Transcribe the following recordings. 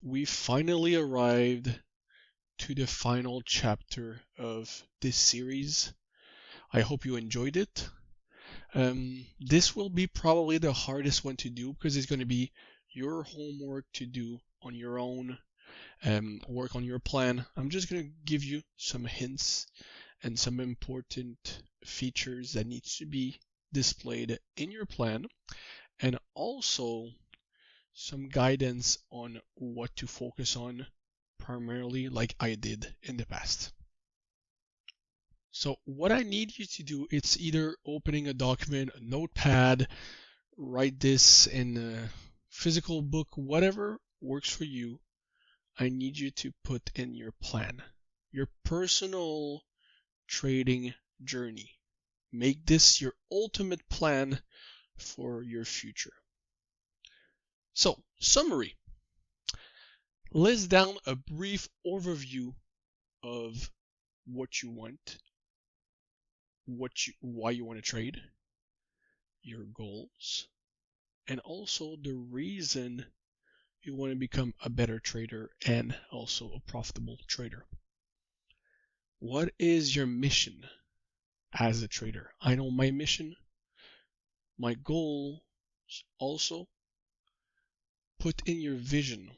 we finally arrived to the final chapter of this series. I hope you enjoyed it. This will be probably the hardest one to do because it's going to be your homework to do on your own, work on your plan. I'm just going to give you some hints and some important features that needs to be displayed in your plan, and also some guidance on what to focus on primarily, like I did in the past. So what I need you to do, it's either opening a document, a notepad, write this in a physical book, whatever works for you. I need you to put in your plan, your personal trading journey. Make this your ultimate plan for your future. So, summary. List down a brief overview of what you want, why you want to trade, your goals, and also the reason you want to become a better trader and also a profitable trader. What is your mission as a trader? I know my mission, my goals also. Put in your vision,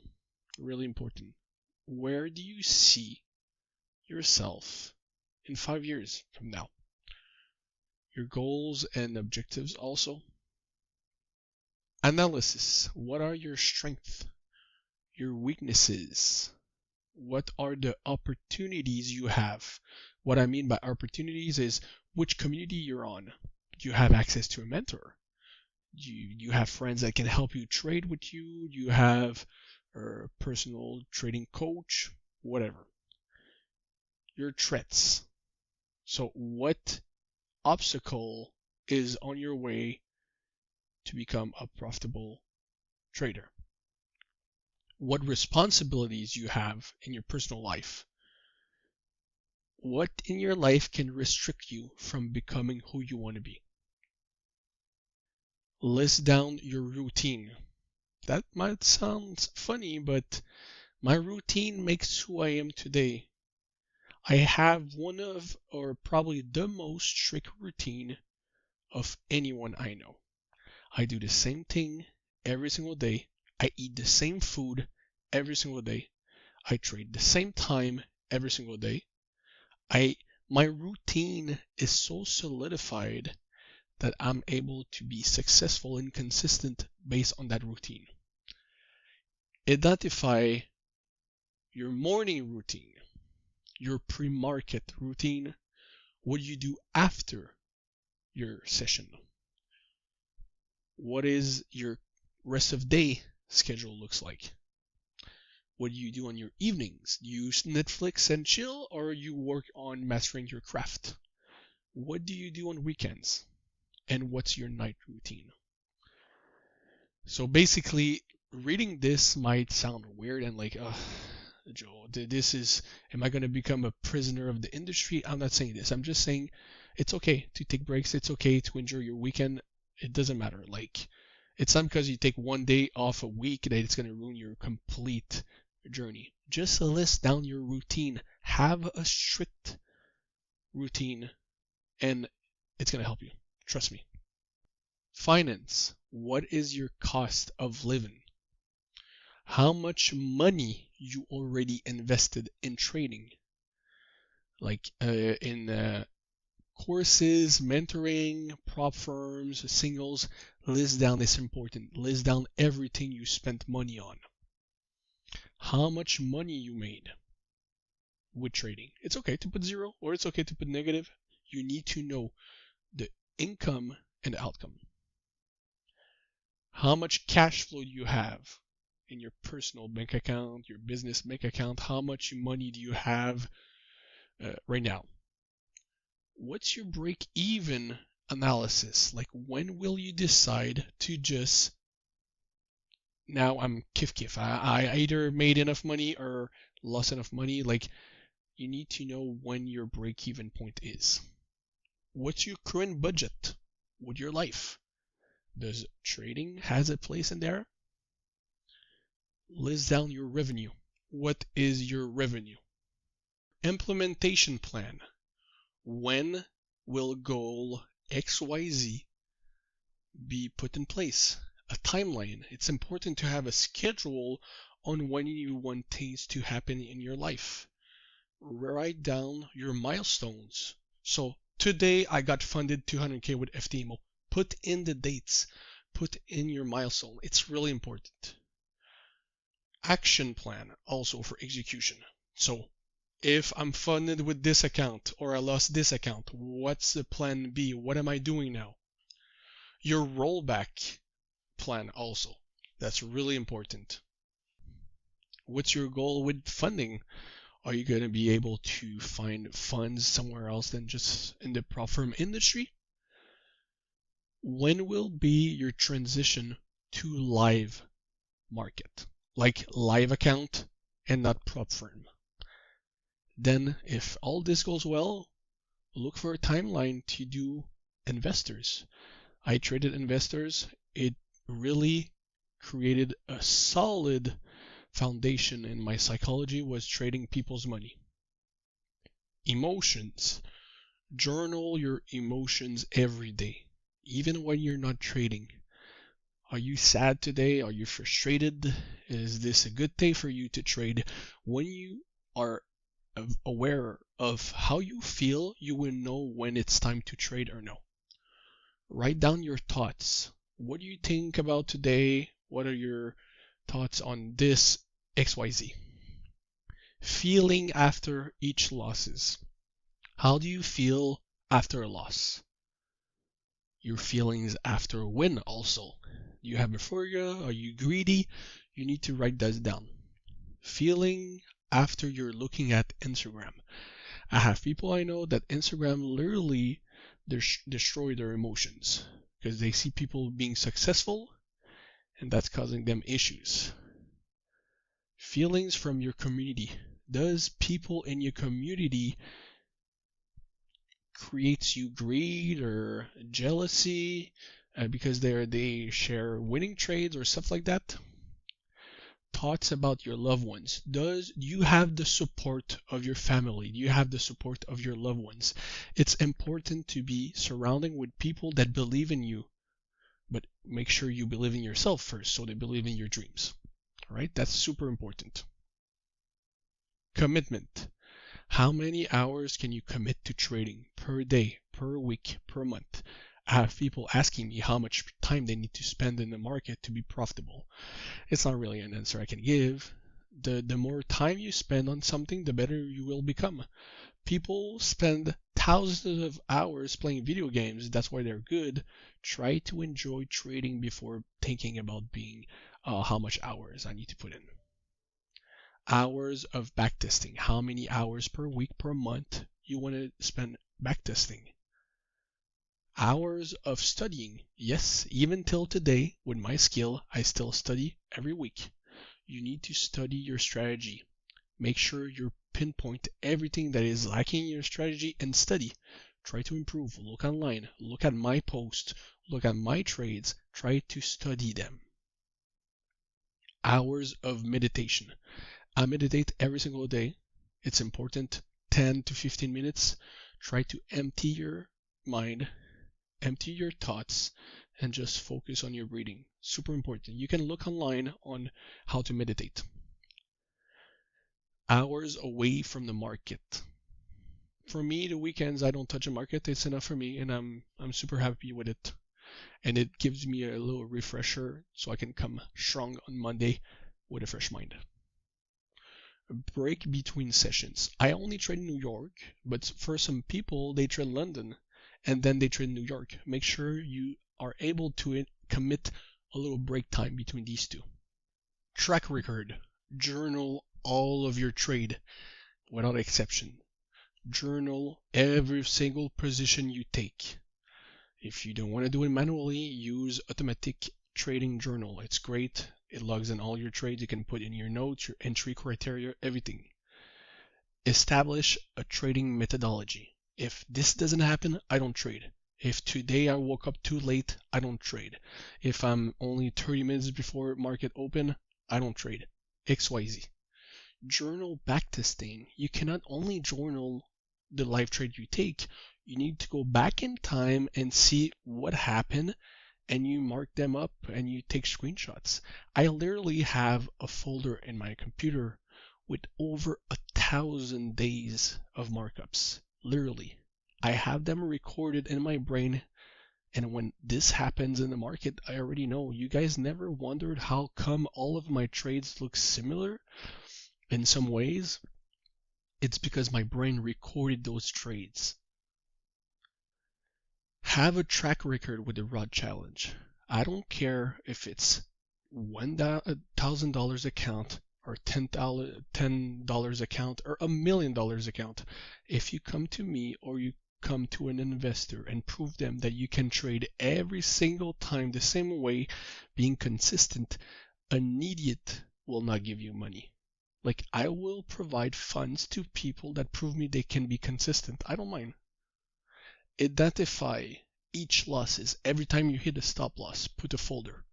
really important. Where do you see yourself in 5 years from now? Your goals and objectives also. Analysis. What are your strengths? Your weaknesses? What are the opportunities you have? What I mean by opportunities is which community you're on. Do you have access to a mentor? Do you have friends that can help you trade with you? Do you have a personal trading coach? Whatever. Your threats. So what obstacle is on your way to become a profitable trader? What responsibilities you have in your personal life? What in your life can restrict you from becoming who you want to be? List down your routine. That might sound funny, but my routine makes who I am today. I have one of, or probably the most strict routine of anyone I know. I do the same thing every single day. I eat the same food every single day. I trade the same time every single day. My routine is so solidified that I'm able to be successful and consistent based on that routine. Identify your morning routine, your pre-market routine, what you do after your session. What is your rest of day schedule looks like? What do you do on your evenings? Do you use Netflix and chill, or you work on mastering your craft? What do you do on weekends? And what's your night routine? So basically, reading this might sound weird and like, Joe, am I going to become a prisoner of the industry? I'm not saying this. I'm just saying it's okay to take breaks. It's okay to enjoy your weekend. It doesn't matter. Like, it's not because you take one day off a week that it's going to ruin your complete journey. Just list down your routine. Have a strict routine, and it's going to help you. Trust me. Finance. What is your cost of living? How much money you already invested in trading? Like in courses, mentoring, prop firms, singles. List down, it's important. List down everything you spent money on. How much money you made with trading. It's okay to put zero or it's okay to put negative. You need to know the income and the outcome. How much cash flow do you have in your personal bank account, your business bank account? How much money do you have right now? What's your break-even analysis? Like, when will you decide to just, now I'm kif. I either made enough money or lost enough money. Like, you need to know when your break-even point is. What's your current budget with your life? Does trading has a place in there? List down your revenue. What is your revenue? Implementation plan. When will goal XYZ be put in place? A timeline. It's important to have a schedule on when you want things to happen in your life. Write down your milestones. So today I got funded 200K with FTMO. Put in the dates. Put in your milestone. It's really important. Action plan also for execution. So if I'm funded with this account or I lost this account, what's the plan B? What am I doing now? Your rollback plan also. That's really important. What's your goal with funding? Are you going to be able to find funds somewhere else than just in the prop firm industry? When will be your transition to live market? Like live account and not prop firm. Then if all this goes well, look for a timeline to do investors. I traded investors. It really created a solid foundation in my psychology was trading people's money. Emotions. Journal your emotions every day, even when you're not trading. Are you sad today? Are you frustrated? Is this a good day for you to trade? When you are aware of how you feel, you will know when it's time to trade or no. Write down your thoughts. What do you think about today? What are your thoughts on this XYZ? Feeling after each losses. How do you feel after a loss? Your feelings after a win also. Do you have euphoria? Are you greedy? You need to write that down. Feeling after you're looking at Instagram. I have people I know that Instagram literally destroy their emotions because they see people being successful and that's causing them issues. Feelings from your community. Does people in your community creates you greed or jealousy because they share winning trades or stuff like that? Thoughts about your loved ones. Do you have the support of your family? Do you have the support of your loved ones? It's important to be surrounding with people that believe in you, but make sure you believe in yourself first so they believe in your dreams. All right, that's super important. Commitment. How many hours can you commit to trading per day, per week, per month? I have people asking me how much time they need to spend in the market to be profitable. It's not really an answer I can give. The more time you spend on something, the better you will become. People spend thousands of hours playing video games. That's why they're good. Try to enjoy trading before thinking about being how much hours I need to put in. Hours of backtesting. How many hours per week, per month you want to spend backtesting? Hours of studying. Yes, even till today, with my skill, I still study every week. You need to study your strategy. Make sure you pinpoint everything that is lacking in your strategy and study. Try to improve. Look online. Look at my posts. Look at my trades. Try to study them. Hours of meditation. I meditate every single day. It's important. 10 to 15 minutes. Try to empty your mind, empty your thoughts, and just focus on your breathing. Super important. You can look online on how to meditate. Hours away from the market. For me, the weekends I don't touch the market. It's enough for me, and I'm super happy with it. And it gives me a little refresher so I can come strong on Monday with a fresh mind. A break between sessions. I only trade in New York, but for some people they trade London and then they trade New York. Make sure you are able to commit a little break time between these two. Track record. Journal all of your trade without exception. Journal every single position you take. If you don't want to do it manually, use automatic trading journal. It's great. It logs in all your trades. You can put in your notes, your entry criteria, everything. Establish a trading methodology. If this doesn't happen, I don't trade. If today I woke up too late, I don't trade. If I'm only 30 minutes before market open, I don't trade. XYZ. Journal backtesting. You cannot only journal the live trade you take, you need to go back in time and see what happened, and you mark them up and you take screenshots. I literally have a folder in my computer with over 1,000 days of markups. Literally. I have them recorded in my brain, and when this happens in the market, I already know. You guys never wondered how come all of my trades look similar in some ways? It's because my brain recorded those trades. Have a track record with the Rod Challenge. I don't care if it's $1,000 account or $10 account or $1 million account. If you come to me or you come to an investor and prove them that you can trade every single time the same way, being consistent, an idiot will not give you money. Like, I will provide funds to people that prove me they can be consistent. I don't mind. Identify each losses. Every time you hit a stop loss, put a folder.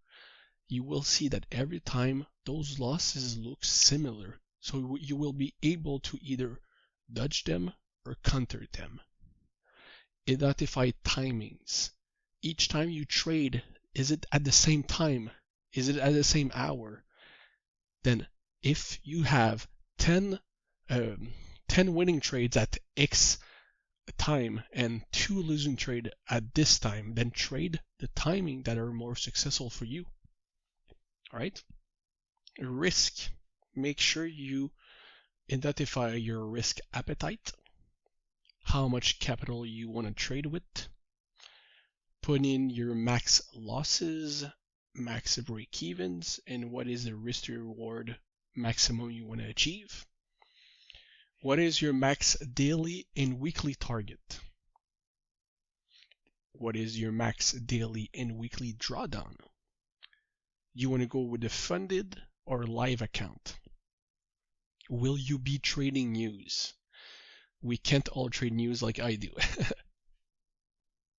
You will see that every time those losses look similar. So you will be able to either dodge them or counter them. Identify timings. Each time you trade, is it at the same time? Is it at the same hour? Then if you have 10 winning trades at X time and 2 losing trade at this time, then trade the timing that are more successful for you. All right? Risk. Make sure you identify your risk appetite, how much capital you want to trade with, put in your max losses, max break-evens, and what is the risk to reward maximum you want to achieve. What is your max daily and weekly target? What is your max daily and weekly drawdown? You want to go with the funded or live account? Will you be trading news? We can't all trade news like I do.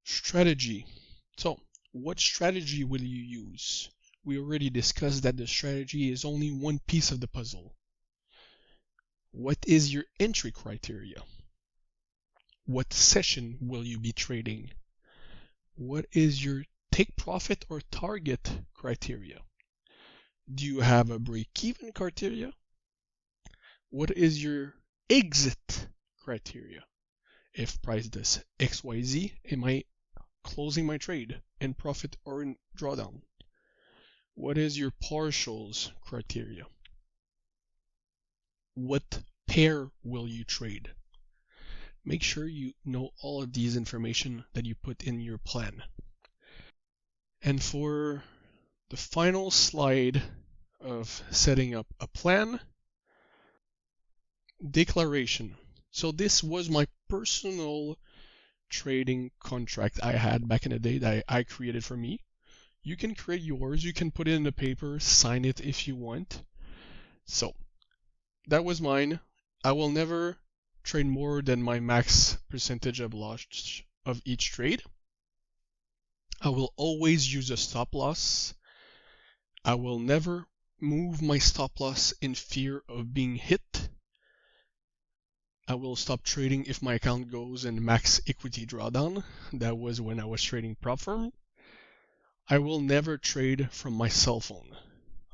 Strategy. So, what strategy will you use? We already discussed that the strategy is only one piece of the puzzle. What is your entry criteria? What session will you be trading? What is your take profit or target criteria? Do you have a break-even criteria? What is your exit criteria? If price does XYZ, am I closing my trade in profit or in drawdown? What is your partials criteria? What pair will you trade? Make sure you know all of these information that you put in your plan. And for the final slide of setting up a plan, declaration. So this was my personal trading contract I had back in the day that I created for me. You can create yours, you can put it in the paper, sign it if you want. So that was mine. I will never trade more than my max percentage of loss of each trade. I will always use a stop loss. I will never move my stop loss in fear of being hit. I will stop trading if my account goes in max equity drawdown. That was when I was trading prop firm. I will never trade from my cell phone.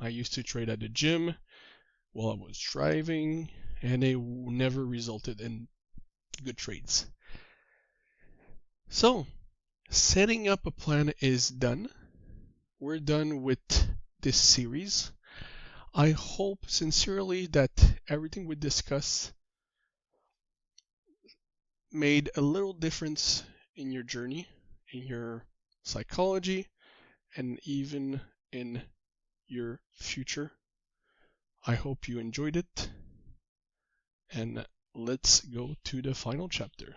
I used to trade at the gym while I was driving, and they never resulted in good trades. So, setting up a plan is done. We're done with this series. I hope sincerely that everything we discussed made a little difference in your journey, in your psychology, and even in your future. I hope you enjoyed it, and let's go to the final chapter.